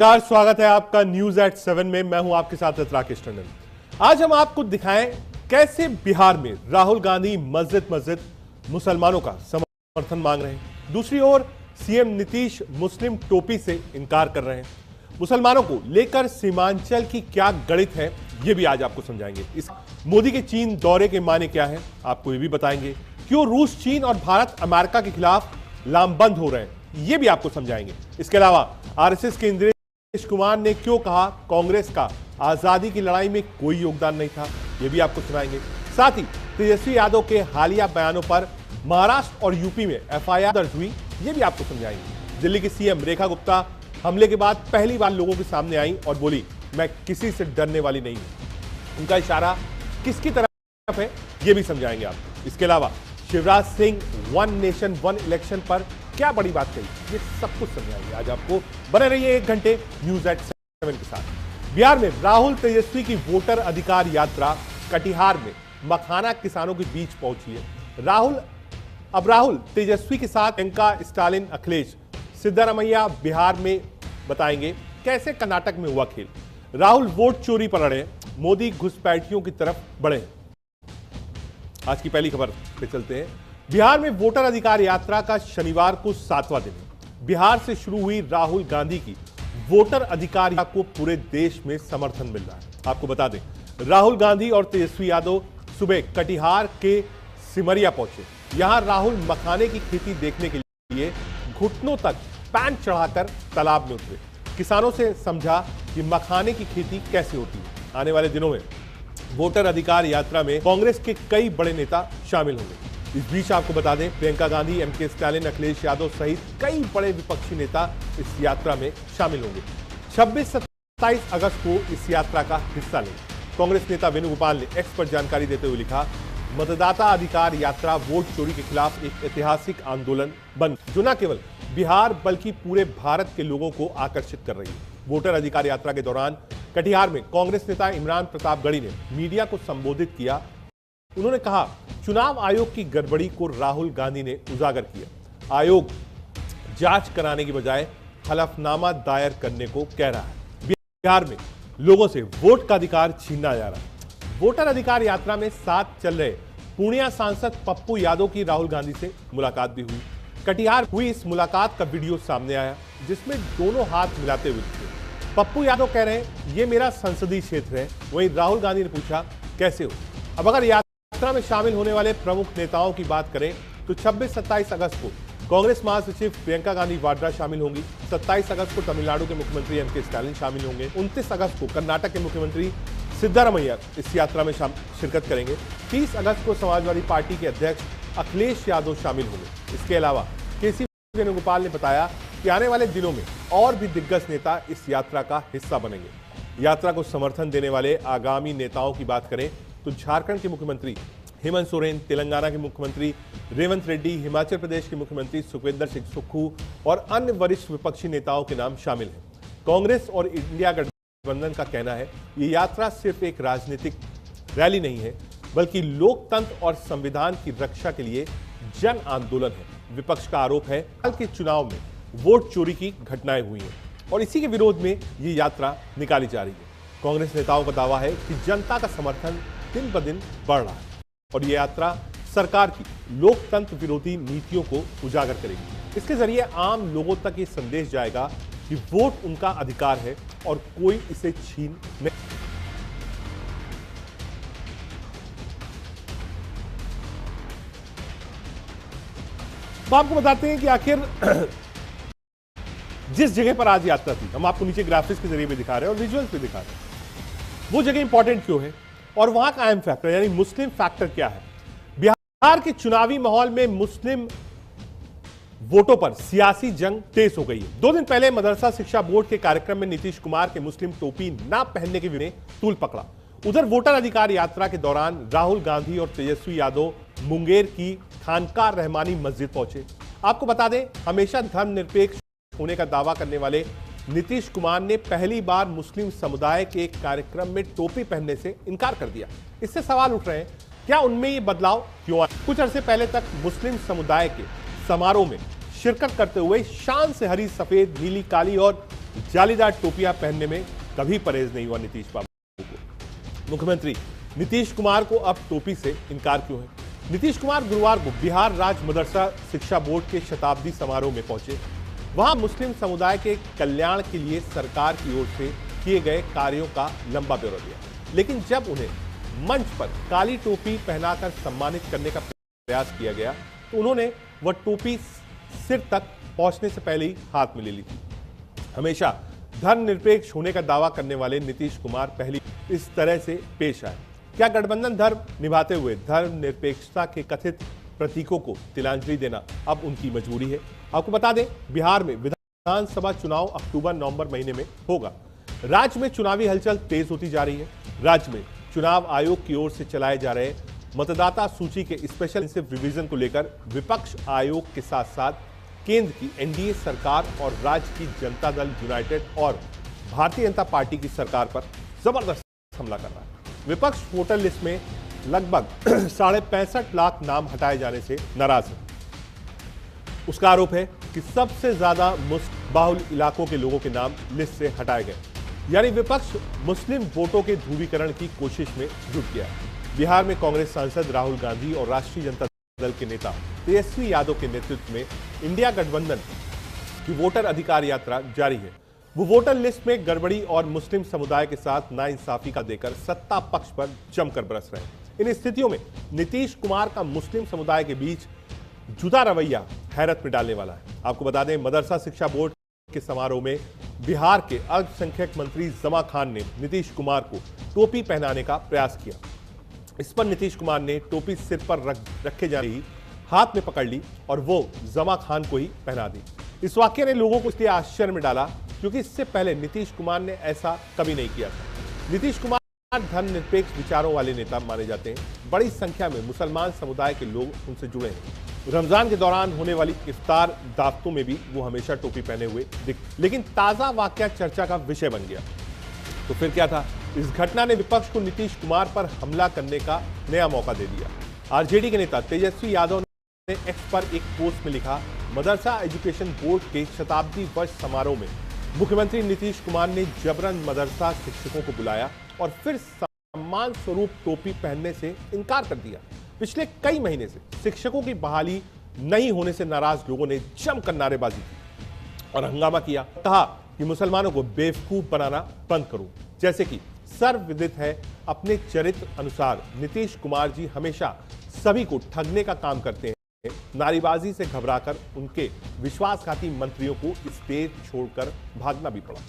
नमस्कार, स्वागत है आपका न्यूज एट 7 में। मैं हूं आपके साथ राकेश टंडन। आज हम आपको दिखाएं कैसे बिहार में राहुल गांधी मस्जिद मुसलमानों का समर्थन मांग रहे हैं। दूसरी ओर सीएम नीतीश मुस्लिम टोपी से इनकार कर रहे हैं। मुसलमानों को लेकर सीमांचल की क्या गणित है, यह भी आज आपको समझाएंगे। इस मोदी के चीन दौरे के माने क्या है, आपको यह भी बताएंगे। क्यों रूस, चीन और भारत अमेरिका के खिलाफ लामबंद हो रहे हैं, यह भी आपको समझाएंगे। इसके अलावा आरएसएस केंद्रीय नीतीश कुमार ने क्यों कहा कांग्रेस का आजादी की लड़ाई में कोई योगदान नहीं था, यह भी आपको सुनाएंगे। साथ ही तेजस्वी यादव के हालिया बयानों पर महाराष्ट्र और यूपी में एफआईआर दर्ज हुई, यह भी आपको समझाएंगे। दिल्ली की सीएम रेखा गुप्ता हमले के बाद पहली बार लोगों के सामने आई और बोली, मैं किसी से डरने वाली नहीं हूं। उनका इशारा किसकी तरफ है, यह भी समझाएंगे आप। इसके अलावा Shivraj Singh one nation one election पर क्या बड़ी बात कही, ये सब कुछ समझाएंगे आज आपको। बने रहिए 1 घंटे न्यूज एट 7 के साथ। बिहार में राहुल तेजस्वी की वोटर अधिकार यात्रा कटिहार में मखाना किसानों के बीच पहुंची है। राहुल तेजस्वी के साथ प्रियंका, स्टालिन, अखिलेश, सिद्धारमैया बिहार में बताएंगे कैसे कर्नाटक में हुआ खेल। राहुल वोट चोरी पर अड़े, मोदी घुसपैठियों की तरफ बढ़े। आज की पहली खबर पे चलते हैं। बिहार में वोटर अधिकार यात्रा का शनिवार को 7वां दिन है। बिहार से शुरू हुई राहुल गांधी की वोटर अधिकार यात्रा को पूरे देश में समर्थन मिल रहा है। आपको बता दें, राहुल गांधी और तेजस्वी यादव सुबह कटिहार के सिमरिया पहुंचे। यहां राहुल मखाने की खेती देखने के लिए घुटनों तक पैंट चढ़ाकर तालाब में उतरे। किसानों से समझा कि मखाने की खेती कैसे होती है। आने वाले दिनों में वोटर अधिकार यात्रा में कांग्रेस के कई बड़े नेता शामिल होंगे। इस बीच आपको बता दें, प्रियंका गांधी, एमके स्टालिन, अखिलेश यादव सहित कई बड़े विपक्षी नेता इस यात्रा में शामिल होंगे। 26-27 अगस्त को इस यात्रा का हिस्सा लेंगे। कांग्रेस नेता वेणुगोपाल ने एक्स पर जानकारी देते हुए लिखा, मतदाता अधिकार यात्रा वोट चोरी के खिलाफ एक ऐतिहासिक आंदोलन बन, जो न केवल बिहार बल्कि पूरे भारत के लोगों को आकर्षित कर रही है। वोटर अधिकार यात्रा के दौरान कटिहार में कांग्रेस नेता इमरान प्रतापगढ़ी ने मीडिया को संबोधित किया। उन्होंने कहा, चुनाव आयोग की गड़बड़ी को राहुल गांधी ने उजागर किया। आयोग जांच कराने की बजाय हलफनामा दायर करने को कह रहा है। बिहार में लोगों से वोट का अधिकार छीना जा रहा है। वोटर अधिकार यात्रा में साथ चल रहे पूर्णिया सांसद पप्पू यादव की राहुल गांधी से मुलाकात भी हुई। कटिहार हुई इस मुलाकात का वीडियो सामने आया, जिसमें दोनों हाथ मिलाते हुए दिखे। पप्पू यादव कह रहे हैं, ये मेरा संसदीय क्षेत्र है। वहीं राहुल गांधी ने पूछा, कैसे हो। अब अगर यात्रा में शामिल होने वाले प्रमुख नेताओं की बात करें तो 26-27 अगस्त को कांग्रेस महासचिव प्रियंका गांधी वाड्रा शामिल होंगी। 27 अगस्त को तमिलनाडु के मुख्यमंत्री एमके स्टालिन शामिल होंगे। 29 अगस्त को कर्नाटक के मुख्यमंत्री सिद्धारमैया इस यात्रा में शिरकत करेंगे। 30 अगस्त को समाजवादी पार्टी के अध्यक्ष अखिलेश यादव शामिल होंगे। इसके अलावा केसी वेणुगोपाल ने बताया कि आने वाले दिनों में और भी दिग्गज नेता इस यात्रा का हिस्सा बनेंगे। यात्रा को समर्थन देने वाले आगामी नेताओं की बात करें तो झारखंड के मुख्यमंत्री हेमंत सोरेन, तेलंगाना के मुख्यमंत्री रेवंत रेड्डी, हिमाचल प्रदेश के मुख्यमंत्री सुखविंदर सिंह सुक्खू और अन्य वरिष्ठ विपक्षी नेताओं के नाम शामिल हैं। कांग्रेस और इंडिया गठबंधन का कहना है, ये यात्रा सिर्फ एक राजनीतिक रैली नहीं है, बल्कि लोकतंत्र और संविधान की रक्षा के लिए जन आंदोलन है। विपक्ष का आरोप है, हाल के चुनाव में वोट चोरी की घटनाएं हुई हैं और इसी के विरोध में ये यात्रा निकाली जा रही है। कांग्रेस नेताओं का दावा है कि जनता का समर्थन दिन ब दिन बढ़ रहा है और ये यात्रा सरकार की लोकतंत्र विरोधी नीतियों को उजागर करेगी। इसके जरिए आम लोगों तक ये संदेश जाएगा कि वोट उनका अधिकार है और कोई इसे छीन नहीं। तो आपको बताते हैं कि आखिर जिस जगह पर आज यात्रा थी, हम आपको नीचे ग्राफिक्स के जरिए भी दिखा रहे हैं और विजुअल्स भी दिखा रहे हैं, वो जगह इंपॉर्टेंट क्यों है और वहां का अहम फैक्टर यानी मुस्लिम फैक्टर क्या है। बिहार के चुनावी माहौल में मुस्लिम वोटों पर सियासी जंग तेज हो गई है। 2 दिन पहले मदरसा शिक्षा बोर्ड के कार्यक्रम में नीतीश कुमार के मुस्लिम टोपी ना पहनने के विरोध ने तूल पकड़ा। उधर वोटर अधिकार यात्रा के दौरान राहुल गांधी और तेजस्वी यादव मुंगेर की खानकाह रहमानी मस्जिद पहुंचे। आपको बता दें, हमेशा धर्मनिरपेक्ष होने का दावा करने वाले नीतीश कुमार ने पहली बार मुस्लिम समुदाय के एक कार्यक्रम में टोपी पहनने से इनकार कर दिया। इससे सवाल उठ रहे हैं, क्या उनमें ये बदलाव क्यों आया। कुछ अरसे पहले तक मुस्लिम समुदाय के समारोह में शिरकत करते हुए शान से हरी, सफेद, नीली, काली और जालीदार टोपियां पहनने में कभी परहेज नहीं हुआ नीतीश बाबू को। मुख्यमंत्री नीतीश कुमार को अब टोपी से इनकार क्यों है? नीतीश कुमार गुरुवार को बिहार राज्य मदरसा शिक्षा बोर्ड के शताब्दी समारोह में पहुंचे। वहां मुस्लिम समुदाय के कल्याण के लिए सरकार की ओर से किए गए कार्यों का लंबा ब्यौरा दिया, लेकिन जब उन्हें मंच पर काली टोपी पहनाकर सम्मानित करने का प्रयास किया गया तो उन्होंने वह टोपी सिर तक पहुंचने से पहले ही हाथ में ले ली थी। हमेशा धर्मनिरपेक्ष होने का दावा करने वाले नीतीश कुमार पहली इस तरह से पेश आए। क्या गठबंधन धर्म निभाते हुए धर्मनिरपेक्षता के कथित प्रतीकों को तिलांजलि देना अब उनकी मजबूरी है? आपको बता दें, बिहार में विधानसभा चुनाव अक्टूबर-नवंबर महीने में होगा। राज्य में चुनावी हलचल तेज होती जा रही है। राज्य में चुनाव आयोग की ओर से चलाए जा रहे मतदाता सूची के स्पेशल रिवीजन को लेकर विपक्ष आयोग के साथ साथ केंद्र की एनडीए सरकार और राज्य की जनता दल यूनाइटेड और भारतीय जनता पार्टी की सरकार पर जबरदस्त हमला कर रहा है। विपक्ष वोटर लिस्ट में लगभग 65.5 लाख नाम हटाए जाने से नाराज है। उसका आरोप है कि सबसे ज्यादा मुस्लिम बाहुल इलाकों के लोगों के नाम लिस्ट से हटाए गए, यानी विपक्ष मुस्लिम वोटों के ध्रुवीकरण की कोशिश में जुट गया। बिहार में कांग्रेस सांसद राहुल गांधी और राष्ट्रीय जनता दल के नेता तेजस्वी यादव के नेतृत्व में इंडिया गठबंधन की वोटर अधिकार यात्रा जारी है। वो वोटर लिस्ट में गड़बड़ी और मुस्लिम समुदाय के साथ नाइंसाफी का देकर सत्ता पक्ष पर जमकर बरस रहे हैं। इन स्थितियों में नीतीश कुमार का मुस्लिम समुदाय के बीच जुदा रवैया हैरत में डालने वाला है। आपको बता दें, मदरसा शिक्षा बोर्ड के समारोह में बिहार के अल्पसंख्यक मंत्री जमा खान ने नीतीश कुमार को टोपी पहनाने का प्रयास किया। इस पर नीतीश कुमार ने टोपी सिर पर रखे जाने ही हाथ में पकड़ ली और वो जमा खान को ही पहना दी। इस वाक्य ने लोगों को इसलिए आश्चर्य में डाला क्योंकि इससे पहले नीतीश कुमार ने ऐसा कभी नहीं किया था। नीतीश कुमार धर्मनिरपेक्ष विचारों वाले नेता माने जाते हैं। बड़ी संख्या में मुसलमान समुदाय के लोग उनसे जुड़े हैं। रमजान के दौरान होने वाली इफ्तार दावतों में भी वो हमेशा टोपी पहने हुए दिखते। लेकिन ताजा वाकया चर्चा का विषय बन गया। तो फिर क्या था? इस घटना ने विपक्ष को नीतीश कुमार पर हमला करने का नया मौका दे दिया। आरजेडी के नेता तेजस्वी यादव ने एक्स पर एक पोस्ट में लिखा, मदरसा एजुकेशन बोर्ड के शताब्दी वर्ष समारोह में मुख्यमंत्री नीतीश कुमार ने जबरन मदरसा शिक्षकों को बुलाया और फिर सम्मान स्वरूप टोपी पहनने से इनकार कर दिया। पिछले कई महीने से शिक्षकों की बहाली नहीं होने से नाराज लोगों ने जमकर नारेबाजी की और हंगामा किया। कहा कि मुसलमानों को बेवकूफ बनाना बंद करो। जैसे कि सर्वविदित है, अपने चरित्र अनुसार नीतीश कुमार जी हमेशा सभी को ठगने का काम करते हैं। नारेबाजी से घबराकर उनके विश्वासघाती मंत्रियों को स्टेज छोड़कर भागना भी पड़ा।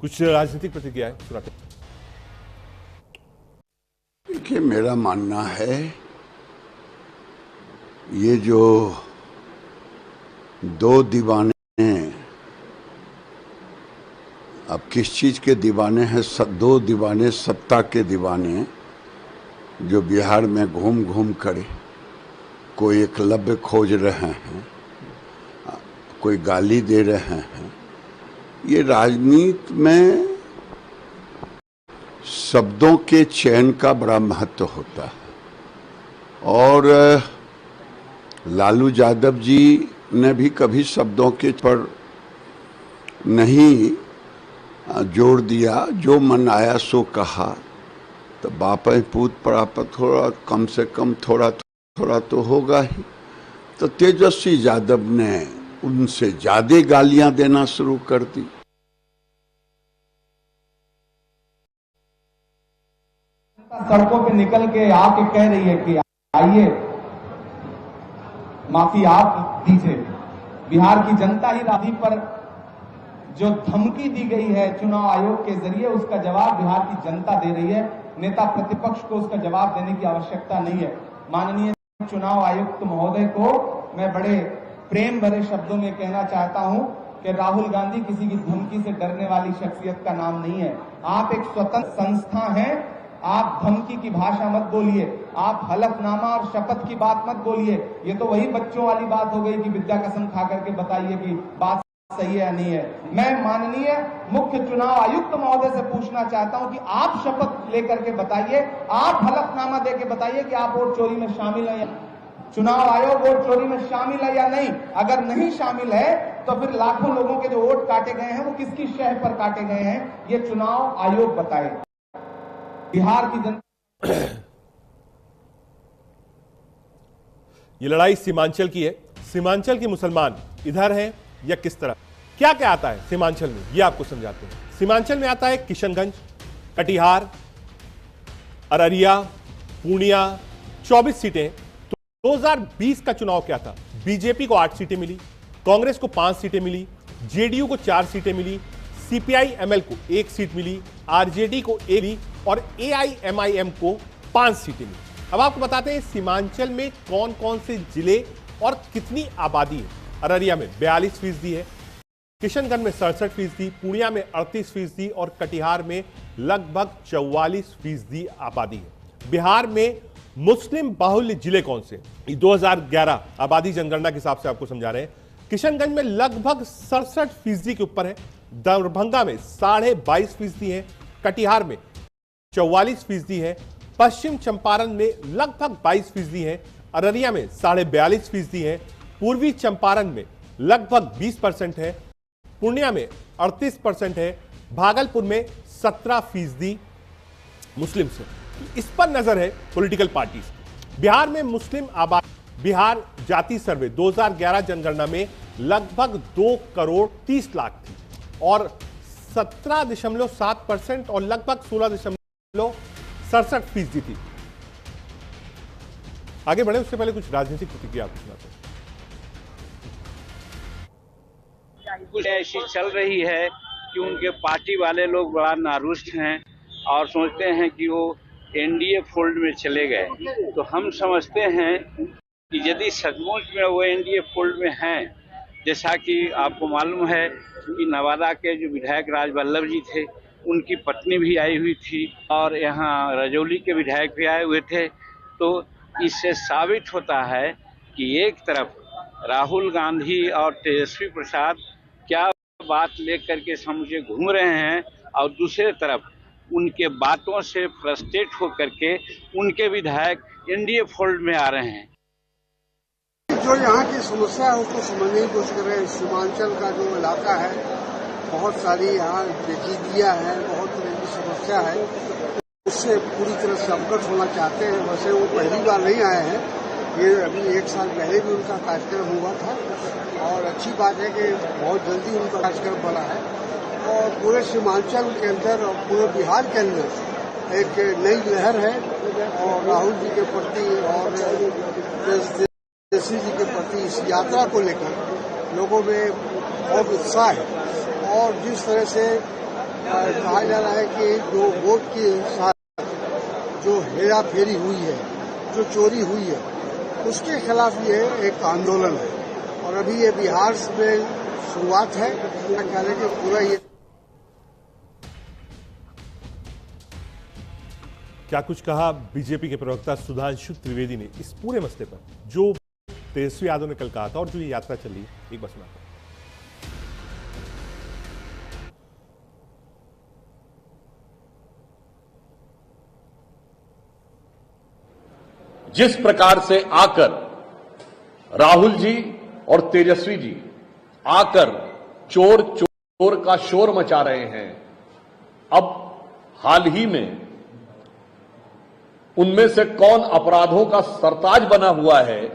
कुछ राजनीतिक प्रतिक्रियाएं सुनाते। देखिए, मेरा मानना है ये जो दो दीवाने हैं, अब किस चीज के दीवाने हैं? दो दीवाने सत्ता के दीवाने जो बिहार में घूम घूम कर कोई एकलव्य खोज रहे हैं, कोई गाली दे रहे हैं। ये राजनीति में शब्दों के चयन का बड़ा महत्व होता है और लालू यादव जी ने भी कभी शब्दों के पर नहीं जोड़ दिया, जो मन आया सो कहा। तो बाप पूत प्राप्त थोड़ा कम से कम थोड़ा थोड़ा तो होगा ही। तो तेजस्वी यादव ने उनसे ज्यादा गालियां देना शुरू कर दी। सड़कों पे निकल के आके कह रही है कि आइए माफी आप दीजिए। बिहार की जनता ही राजी पर जो धमकी दी गई है चुनाव आयोग के जरिए, उसका जवाब बिहार की जनता दे रही है। नेता प्रतिपक्ष को उसका जवाब देने की आवश्यकता नहीं है। माननीय चुनाव आयुक्त महोदय को मैं बड़े प्रेम भरे शब्दों में कहना चाहता हूं कि राहुल गांधी किसी की धमकी से डरने वाली शख्सियत का नाम नहीं है। आप एक स्वतंत्र संस्था हैं। आप धमकी की भाषा मत बोलिए, आप हलफनामा और शपथ की बात मत बोलिए। ये तो वही बच्चों वाली बात हो गई कि विद्या कसम खा करके बताइए कि बात सही है या नहीं है। मैं माननीय मुख्य चुनाव आयुक्त महोदय से पूछना चाहता हूं कि आप शपथ लेकर के बताइए, आप हलफनामा देके बताइए कि आप वोट चोरी में शामिल हैं। चुनाव आयोग वोट चोरी में शामिल है या नहीं? अगर नहीं शामिल है तो फिर लाखों लोगों के जो वोट काटे गए हैं वो किसकी शह पर काटे गए हैं, ये चुनाव आयोग बताए। बिहार की जनता ये लड़ाई सीमांचल की है। सीमांचल के मुसलमान इधर हैं या किस तरह, क्या क्या आता है सीमांचल में, ये आपको समझाते हैं। सीमांचल में आता है किशनगंज, कटिहार, अररिया, पूर्णिया, 24 सीटें। तो 2020 का चुनाव क्या था? बीजेपी को 8 सीटें मिली, कांग्रेस को 5 सीटें मिली, जेडीयू को 4 सीटें मिली, सीपीआई एमएल को 1 सीट मिली, आरजेडी को 1 मिली और एआईएमआईएम को 5 सीटें मिली। अब आपको बताते हैं सीमांचल में कौन कौन से जिले और कितनी आबादी है। अररिया में 42% है, किशनगंज में 67%, पूर्णिया में 38% और कटिहार में लगभग 44% आबादी है। बिहार में मुस्लिम बाहुल्य जिले कौन से? 2011 आबादी जनगणना के हिसाब से आपको समझा रहे हैं। किशनगंज में लगभग 67% के ऊपर है, दरभंगा में 22.5% है, कटिहार में 44% है, पश्चिम चंपारण में लगभग 22% है, अररिया में 42.5% है, पूर्वी चंपारण में लगभग 20% है, पूर्णिया में 38% है, भागलपुर में 17% मुस्लिम से। इस पर नजर है पॉलिटिकल पार्टीज। बिहार में मुस्लिम आबादी, बिहार जाति सर्वे 2011 जनगणना में लगभग 2 करोड़ 30 लाख थी और 17.7% और लगभग 16.67% थी। आगे बढ़े उससे पहले कुछ राजनीतिक प्रतिक्रिया आपको सुनाते हैं। कुछ ऐसी चल रही है कि उनके पार्टी वाले लोग बड़ा नारुष्ट हैं और सोचते हैं कि वो एनडीए फोल्ड में चले गए। तो हम समझते हैं कि यदि सचमुच में वो एनडीए फोल्ड में हैं, जैसा कि आपको मालूम है कि नवादा के जो विधायक राजवल्लभ जी थे, उनकी पत्नी भी आई हुई थी और यहाँ रजौली के विधायक भी आए हुए थे, तो इससे साबित होता है कि एक तरफ राहुल गांधी और तेजस्वी प्रसाद क्या बात लेकर के समझे घूम रहे हैं और दूसरे तरफ उनके बातों से फ्रस्ट्रेट होकर के उनके विधायक एनडीए फोल्ड में आ रहे हैं। जो यहाँ की समस्या है उसको समझने की कोशिश कर रहे हैं। सीमांचल का जो इलाका है, बहुत सारी यहाँ बेचीदियाँ हैं, बहुत तरह की समस्या है, उससे पूरी तरह से अवगत होना चाहते हैं। वैसे वो पहली बार नहीं आए हैं, ये अभी 1 साल पहले भी उनका कार्यक्रम हुआ था और अच्छी बात है कि बहुत जल्दी उनका कार्यक्रम बना है और पूरे सीमांचल के अंदर और पूरे बिहार के अंदर एक नई लहर है और राहुल जी के प्रति और तेजस्वी जी के प्रति इस यात्रा को लेकर लोगों में बहुत उत्साह है। और जिस तरह से कहा जा रहा है कि जो वोट के साथ जो हेरा फेरी हुई है, जो चोरी हुई है, उसके खिलाफ ये एक आंदोलन है और अभी ये बिहार में शुरुआत है। कहने के पूरा ये क्या कुछ कहा बीजेपी के प्रवक्ता सुधांशु त्रिवेदी ने इस पूरे मसले पर, जो तेजस्वी यादव ने कल कहा था और जो ये यात्रा चल रही है, एक बार सुनाता हूं। जिस प्रकार से आकर राहुल जी और तेजस्वी जी आकर चोर चोर का शोर मचा रहे हैं, अब हाल ही में उनमें से कौन अपराधों का सरताज बना हुआ है,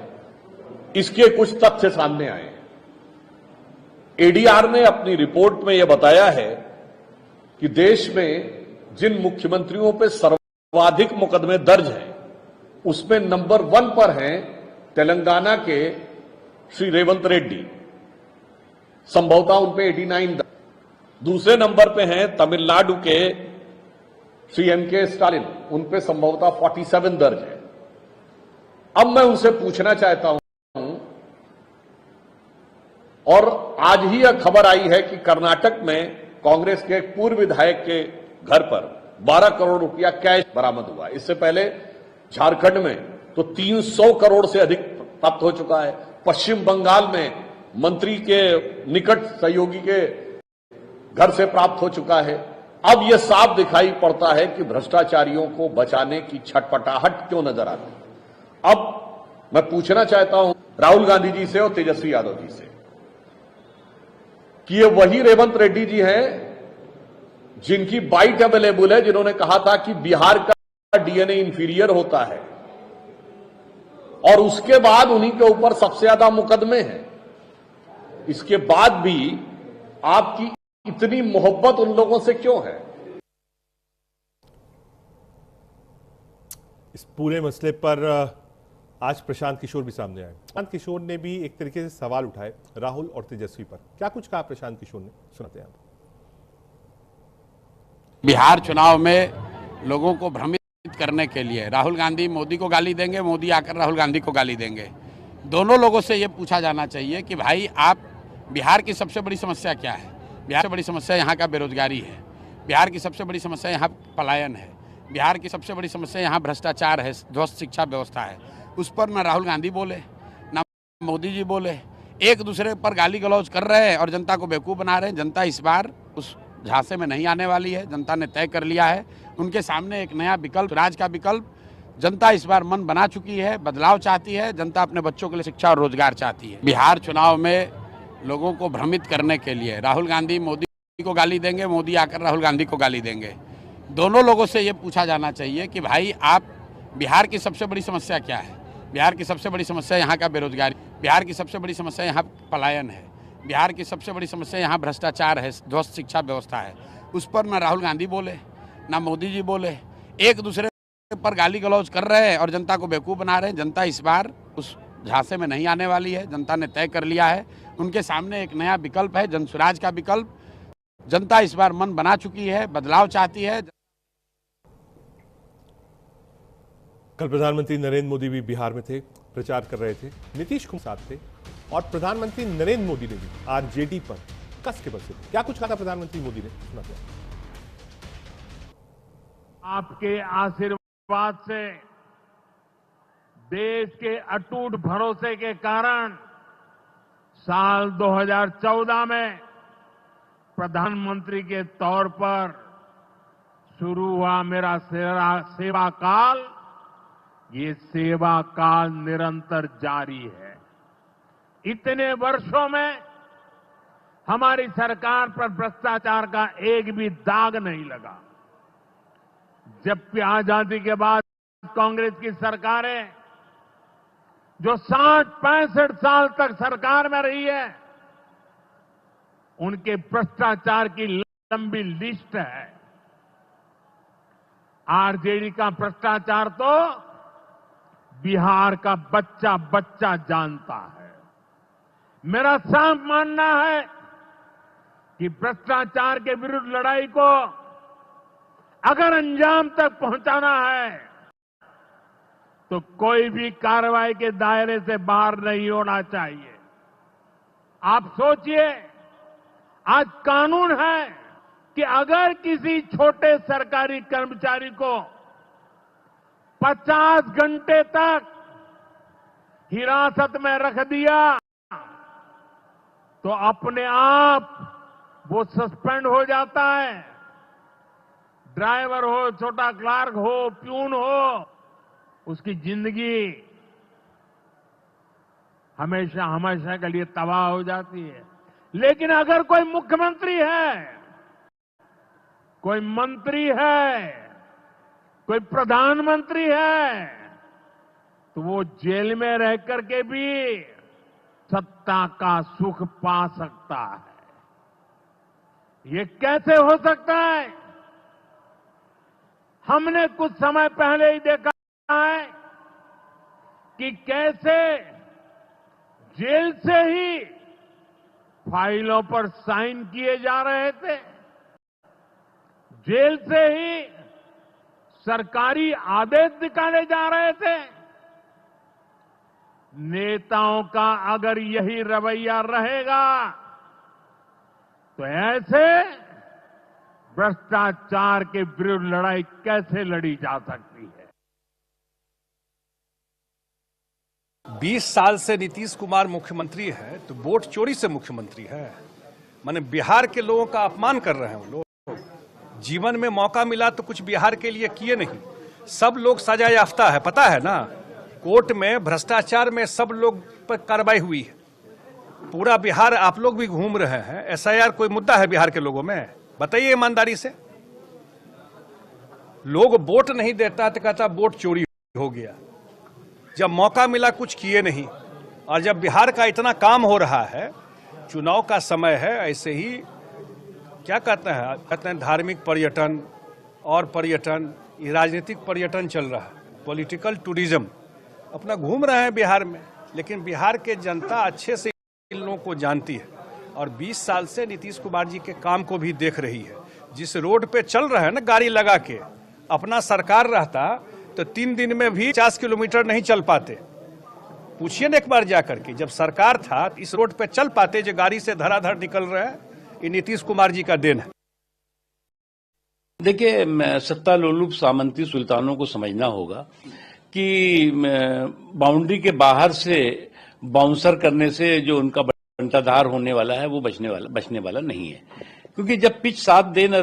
इसके कुछ तथ्य सामने आए हैं। एडीआर ने अपनी रिपोर्ट में यह बताया है कि देश में जिन मुख्यमंत्रियों पर सर्वाधिक मुकदमे दर्ज हैं, उसमें नंबर 1 पर हैं तेलंगाना के श्री रेवंत रेड्डी, संभवतः उन पे 89। दूसरे नंबर पे हैं तमिलनाडु के श्री एम.के. स्टालिन, उन पे संभवतः 47 दर्ज है। अब मैं उनसे पूछना चाहता हूं, और आज ही यह खबर आई है कि कर्नाटक में कांग्रेस के एक पूर्व विधायक के घर पर 12 करोड़ रुपया कैश बरामद हुआ। इससे पहले झारखंड में तो 300 करोड़ से अधिक प्राप्त हो चुका है। पश्चिम बंगाल में मंत्री के निकट सहयोगी के घर से प्राप्त हो चुका है। अब यह साफ दिखाई पड़ता है कि भ्रष्टाचारियों को बचाने की छटपटाहट क्यों नजर आती है। अब मैं पूछना चाहता हूं राहुल गांधी जी से और तेजस्वी यादव जी से कि ये वही रेवंत रेड्डी जी हैं जिनकी बाइट अवेलेबल है, जिन्होंने कहा था कि बिहार का डीएनए इंफीरियर होता है और उसके बाद उन्हीं के ऊपर सबसे ज्यादा मुकदमे हैं। इसके बाद भी आपकी इतनी मोहब्बत उन लोगों से क्यों है? इस पूरे मसले पर आज प्रशांत किशोर भी सामने आए। प्रशांत किशोर ने भी एक तरीके से सवाल उठाए राहुल और तेजस्वी पर। क्या कुछ कहा प्रशांत किशोर ने, सुनाते हैं आप। बिहार चुनाव में लोगों को भ्रमित करने के लिए राहुल गांधी मोदी को गाली देंगे, मोदी आकर राहुल गांधी को गाली देंगे। दोनों लोगों से ये पूछा जाना चाहिए कि भाई आप बिहार की सबसे बड़ी समस्या क्या है? बिहार की बड़ी समस्या यहाँ का बेरोजगारी है। बिहार की सबसे बड़ी समस्या यहाँ पलायन है। बिहार की सबसे बड़ी समस्या यहाँ भ्रष्टाचार है, ध्वस्त शिक्षा व्यवस्था है। उस पर ना राहुल गांधी बोले ना मोदी जी बोले, एक दूसरे पर गाली गलौज कर रहे हैं और जनता को बेवकूफ़ बना रहे हैं। जनता इस बार उस झांसे में नहीं आने वाली है। जनता ने तय कर लिया है। उनके सामने एक नया विकल्प, राज का विकल्प, जनता इस बार मन बना चुकी है, बदलाव चाहती है। जनता अपने बच्चों के लिए शिक्षा और रोजगार चाहती है। बिहार चुनाव में लोगों को भ्रमित करने के लिए राहुल गांधी मोदी को गाली देंगे, मोदी आकर राहुल गांधी को गाली देंगे। दोनों लोगों से ये पूछा जाना चाहिए कि भाई आप बिहार की सबसे बड़ी समस्या क्या है? बिहार की सबसे बड़ी समस्या यहाँ का बेरोजगारी, बिहार की सबसे बड़ी समस्या यहाँ पलायन है, बिहार की सबसे बड़ी समस्या यहाँ भ्रष्टाचार है, ध्वस्त शिक्षा व्यवस्था है। उस पर ना राहुल गांधी बोले ना मोदी जी बोले, एक दूसरे पर गाली गलौज कर रहे हैं और जनता को बेवकूफ़ बना रहे हैं। जनता इस बार उस झांसे में नहीं आने वाली है। जनता ने तय कर लिया है। उनके सामने एक नया विकल्प है, जन स्वराज का विकल्प। जनता इस बार मन बना चुकी है, बदलाव चाहती है। कल प्रधानमंत्री नरेंद्र मोदी भी बिहार में थे, प्रचार कर रहे थे। नीतीश कुमार साथ थे और प्रधानमंत्री नरेंद्र मोदी ने भी आरजेडी पर कस के बरसे थे। क्या कुछ कहा था प्रधानमंत्री मोदी ने, सुनाते हैं। आपके आशीर्वाद से, देश के अटूट भरोसे के कारण साल 2014 में प्रधानमंत्री के तौर पर शुरू हुआ मेरा सेवा काल, ये सेवा काल निरंतर जारी है। इतने वर्षों में हमारी सरकार पर भ्रष्टाचार का एक भी दाग नहीं लगा। जबकि आजादी के बाद कांग्रेस की सरकारें जो 60-65 साल तक सरकार में रही है, उनके भ्रष्टाचार की लंबी लिस्ट है। आरजेडी का भ्रष्टाचार तो बिहार का बच्चा बच्चा जानता है। मेरा साफ मानना है कि भ्रष्टाचार के विरुद्ध लड़ाई को अगर अंजाम तक पहुंचाना है तो कोई भी कार्रवाई के दायरे से बाहर नहीं होना चाहिए। आप सोचिए, आज कानून है कि अगर किसी छोटे सरकारी कर्मचारी को 50 घंटे तक हिरासत में रख दिया तो अपने आप वो सस्पेंड हो जाता है। ड्राइवर हो, छोटा क्लार्क हो, प्यून हो, उसकी जिंदगी हमेशा हमेशा के लिए तबाह हो जाती है। लेकिन अगर कोई मुख्यमंत्री है, कोई मंत्री है, कोई प्रधानमंत्री है, तो वो जेल में रह करके भी सत्ता का सुख पा सकता है। ये कैसे हो सकता है? हमने कुछ समय पहले ही देखा है कि कैसे जेल से ही फाइलों पर साइन किए जा रहे थे, जेल से ही सरकारी आदेश निकाले जा रहे थे। नेताओं का अगर यही रवैया रहेगा तो ऐसे भ्रष्टाचार के विरुद्ध लड़ाई कैसे लड़ी जा सकती है? 20 साल से नीतीश कुमार मुख्यमंत्री है तो वोट चोरी से मुख्यमंत्री है। माने बिहार के लोगों का अपमान कर रहे हैं वो लोग। जीवन में मौका मिला तो कुछ बिहार के लिए किए नहीं। सब लोग सजा याफ्ता है, पता है ना। कोर्ट में भ्रष्टाचार में सब लोग पर कार्रवाई हुई है। पूरा बिहार आप लोग भी घूम रहे हैं, एसआईआर कोई मुद्दा है बिहार के लोगों में? बताइए ईमानदारी से। लोग वोट नहीं देता तो कहता वोट चोरी हो गया। जब मौका मिला कुछ किए नहीं, और जब बिहार का इतना काम हो रहा है, चुनाव का समय है, ऐसे ही क्या कहते हैं धार्मिक पर्यटन और पर्यटन, ये राजनीतिक पर्यटन चल रहा है, पॉलिटिकल टूरिज्म अपना घूम रहे हैं बिहार में। लेकिन बिहार के जनता अच्छे से इन लोगों को जानती है और 20 साल से नीतीश कुमार जी के काम को भी देख रही है। जिस रोड पे चल रहे हैं ना गाड़ी लगा के, अपना सरकार रहता तो 3 दिन में भी 50 किलोमीटर नहीं चल पाते। पूछिए ना एक बार जाकर के, जब सरकार था इस रोड पे चल पाते जो गाड़ी से धड़ाधड़ निकल रहे हैं? ये नीतीश कुमार जी का देन है। देखिए, सत्ता लोलुप सामंती सुल्तानों को समझना होगा कि बाउंड्री के बाहर से बाउंसर करने से जो उनका बंटाधार होने वाला है वो बचने वाला नहीं है। क्योंकि जब पिच साथ दे न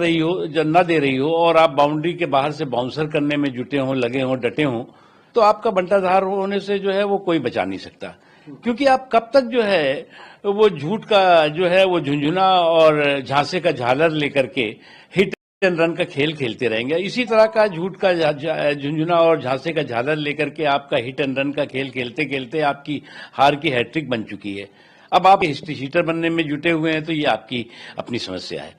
दे रही हो और आप बाउंड्री के बाहर से बाउंसर करने में जुटे हों, लगे हों, डटे हों, तो आपका बंटाधार होने से जो है वो कोई बचा नहीं सकता। क्योंकि आप कब तक जो है वो झूठ का जो है वो झुंझुना और झांसे का झालर लेकर के हिट एंड रन का खेल खेलते रहेंगे। इसी तरह का झूठ का झुंझुना और झांसे का झालर लेकर के आपका हिट एंड रन का खेल खेलते खेलते आपकी हार की हैट्रिक बन चुकी है। अब आप हिस्ट्री शीटर बनने में जुटे हुए हैं, तो ये आपकी अपनी समस्या है।